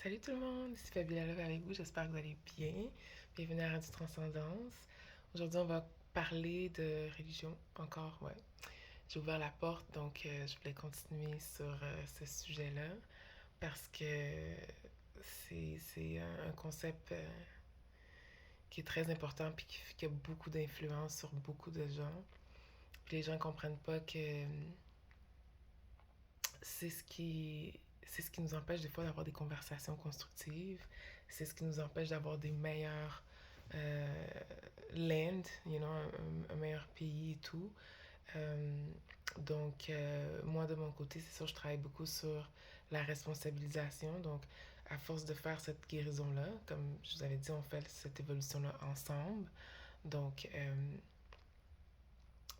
Salut tout le monde, ici Fabiola Love avec vous, j'espère que vous allez bien. Bienvenue à Radio Transcendance. Aujourd'hui, on va parler de religion encore, ouais. J'ai ouvert la porte, donc je voulais continuer sur ce sujet-là parce que c'est un concept qui est très important puis qui a beaucoup d'influence sur beaucoup de gens. Puis les gens ne comprennent pas que c'est ce qui c'est ce qui nous empêche des fois d'avoir des conversations constructives, c'est ce qui nous empêche d'avoir des meilleurs euh, land, un meilleur pays et tout. Euh, moi, de mon côté, c'est sûr, je travaille beaucoup sur la responsabilisation. Donc, à force de faire cette guérison-là, comme je vous avais dit, on fait cette évolution-là ensemble. Donc,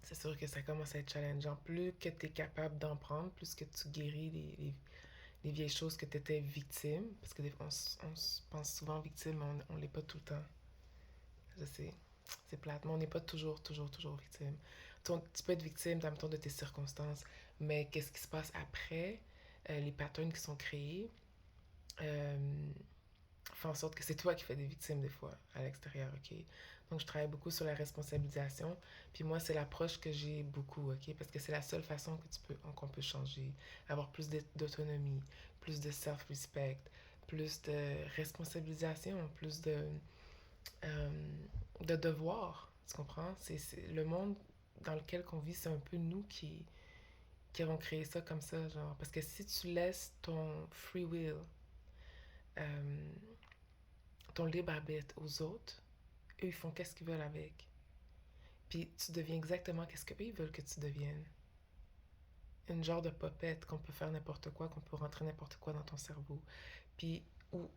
c'est sûr que ça commence à être challengeant. Plus que tu es capable d'en prendre, plus que tu guéris les vieilles choses que tu étais victime. Parce que des fois, on se pense souvent victime, mais on l'est pas tout le temps. Je sais, c'est plate, mais on n'est pas toujours victime. Tu peux être victime, mettons, de tes circonstances, mais qu'est-ce qui se passe après, les patterns qui sont créés, euh, fait en sorte que c'est toi qui fais des victimes des fois à l'extérieur, ok? Donc je travaille beaucoup sur la responsabilisation, puis moi c'est l'approche que j'ai beaucoup, ok? Parce que c'est la seule façon qu'on peut changer, avoir plus d'autonomie, plus de self-respect, plus de responsabilisation, plus euh, de devoir, tu comprends? Le monde dans lequel on vit, c'est un peu nous qui avons créé ça comme ça, genre. Parce que si tu laisses ton free will, euh, ton libre arbitre aux autres, eux, ils font qu'est-ce qu'ils veulent avec. Puis tu deviens exactement qu'est-ce qu'eux, ils veulent que tu deviennes. Une genre de popette qu'on peut faire n'importe quoi, qu'on peut rentrer n'importe quoi dans ton cerveau. Puis,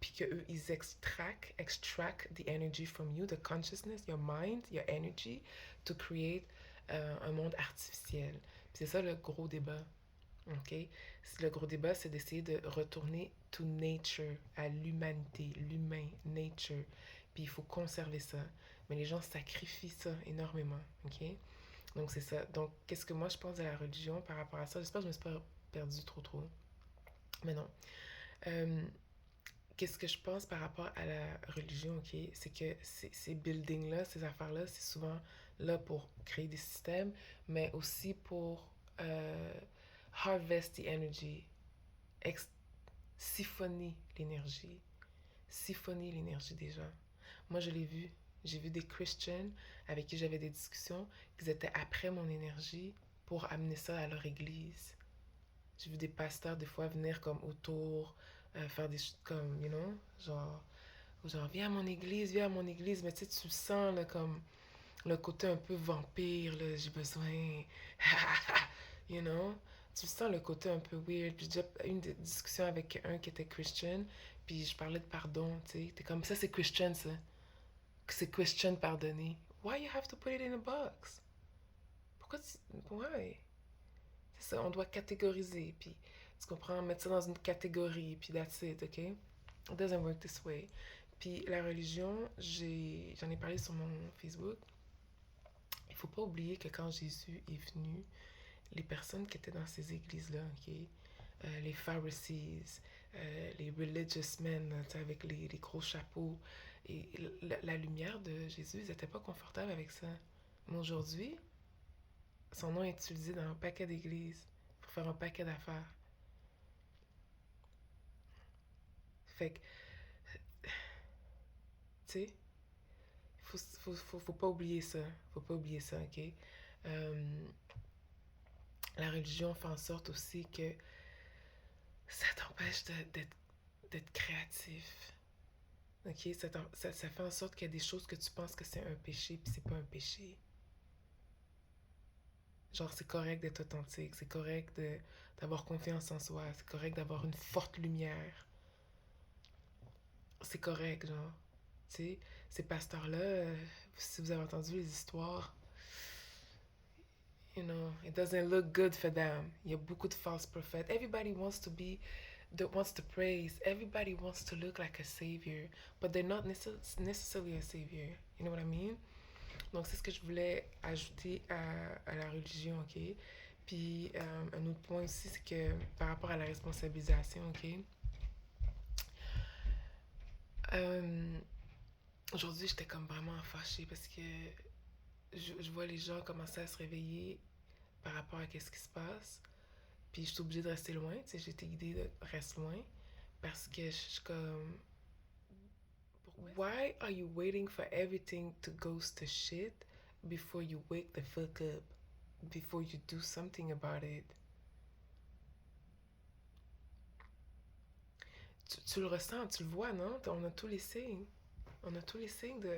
puis que eux, ils extract the energy from you, the consciousness, your mind, your energy, to create un monde artificiel. Puis c'est ça le gros débat. OK? Le gros débat, c'est d'essayer de retourner to nature, à l'humanité, l'humain, nature. Puis il faut conserver ça. Mais les gens sacrifient ça énormément. OK? Donc c'est ça. Donc qu'est-ce que moi je pense de la religion par rapport à ça? J'espère que je me suis pas perdue trop. Mais non. Euh, Qu'est-ce que je pense par rapport à la religion, ok? C'est que ces buildings-là, ces affaires-là, c'est souvent là pour créer des systèmes, mais aussi pour harvest the energy, ex siphonner l'énergie, siphonner l'énergie des gens. Moi, je l'ai vu. J'ai vu des Christians avec qui j'avais des discussions, qui étaient après mon énergie pour amener ça à leur église. J'ai vu des pasteurs des fois venir comme autour, faire des comme, genre, viens à mon église, mais tu sais, tu le sens, là, comme le côté un peu vampire, là, j'ai besoin, you know, tu sens le côté un peu weird. J'ai déjà eu une discussion avec un qui était Christian, puis je parlais de pardon, tu sais, t'es comme, ça c'est Christian, ça, c'est Christian pardonner. Why you have to put it in a box? Pourquoi tu... Why? C'est ça, on doit catégoriser, puis tu comprends, mettre ça dans une catégorie, puis that's it, ok? It doesn't work this way. Puis la religion, j'en ai parlé sur mon Facebook. Il faut pas oublier que quand Jésus est venu, les personnes qui étaient dans ces églises-là, ok? Les Pharisees, les religious men, avec les gros chapeaux, et la lumière de Jésus, ils n'étaient pas confortables avec ça. Mais aujourd'hui, son nom est utilisé dans un paquet d'églises pour faire un paquet d'affaires. Fait que, tu sais, faut pas oublier ça. Faut pas oublier ça, ok? Euh, la religion fait en sorte aussi que ça t'empêche d'être créatif. Ok? Ça fait en sorte qu'il y a des choses que tu penses que c'est un péché, puis c'est pas un péché. Genre, c'est correct d'être authentique, c'est correct d'avoir confiance en soi, c'est correct d'avoir une forte lumière. C'est correct, genre. Tu sais, ces pasteurs-là, si vous avez entendu les histoires, it doesn't look good for them. Il y a beaucoup de false prophets. Everybody wants to be, wants to praise. Everybody wants to look like a savior, but they're not necessarily a savior. You know what I mean? Donc, c'est ce que je voulais ajouter à la religion, ok? Puis, un autre point aussi, c'est que par rapport à la responsabilisation, ok? Euh, Aujourd'hui, j'étais comme vraiment fâchée parce que je vois les gens commencer à se réveiller par rapport à ce qui se passe. Puis je suis obligée de rester loin. Tu sais, j'ai été guidée de rester loin parce que je suis comme. Why are you waiting for everything to go to shit before you wake the fuck up? Before you do something about it? Tu le ressens, tu le vois, non? On a tous les signes. On a tous les signes de.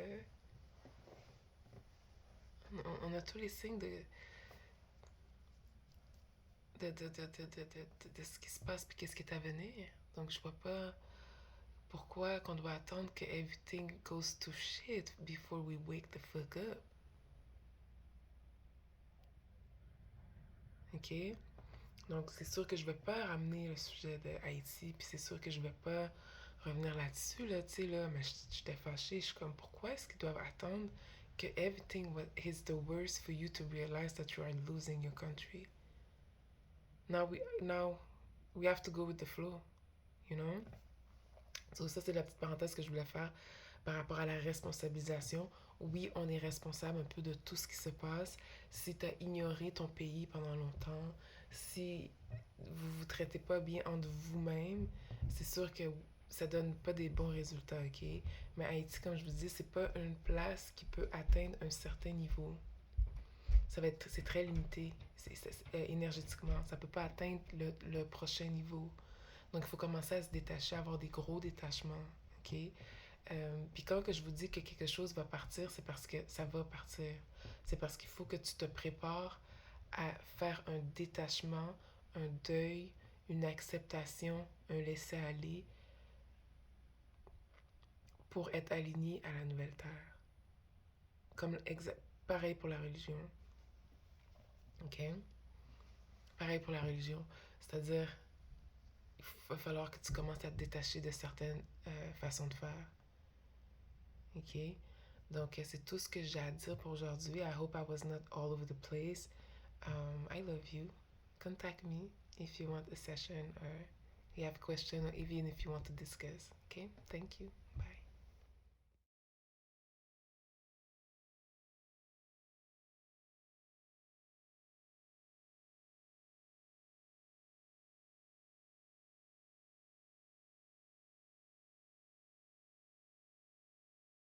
On a tous les signes de ce qui se passe puis qu'est-ce qui est à venir. Donc je vois pas pourquoi qu'on doit attendre que everything goes to shit before we wake the fuck up. OK? Donc c'est sûr que je vais pas ramener le sujet de Haïti puis c'est sûr que je vais pas revenir là-dessus, là, tu sais, là, mais j'étais fâchée. Je suis comme, pourquoi est-ce qu'ils doivent attendre que everything is the worst for you to realize that you are losing your country? Now we have to go with the flow, you know? So, ça, c'est la petite parenthèse que je voulais faire par rapport à la responsabilisation. Oui, on est responsable un peu de tout ce qui se passe. Si tu as ignoré ton pays pendant longtemps, si vous vous traitez pas bien entre vous-même, c'est sûr que ça donne pas des bons résultats, ok? Mais Haïti, comme je vous dis, c'est pas une place qui peut atteindre un certain niveau. C'est très limité énergétiquement. Ça peut pas atteindre le prochain niveau. Donc, il faut commencer à se détacher, à avoir des gros détachements, ok? Puis quand que je vous dis que quelque chose va partir, c'est parce que ça va partir. C'est parce qu'il faut que tu te prépares à faire un détachement, un deuil, une acceptation, un laisser-aller pour être aligné à la nouvelle terre. Comme pareil pour la religion. OK? Pareil pour la religion. C'est-à-dire, il va falloir que tu commences à te détacher de certaines façons de faire. OK? Donc, c'est tout ce que j'ai à dire pour aujourd'hui. I hope I was not all over the place. I love you. Contact me if you want a session or you have a question or even if you want to discuss. Okay? Thank you.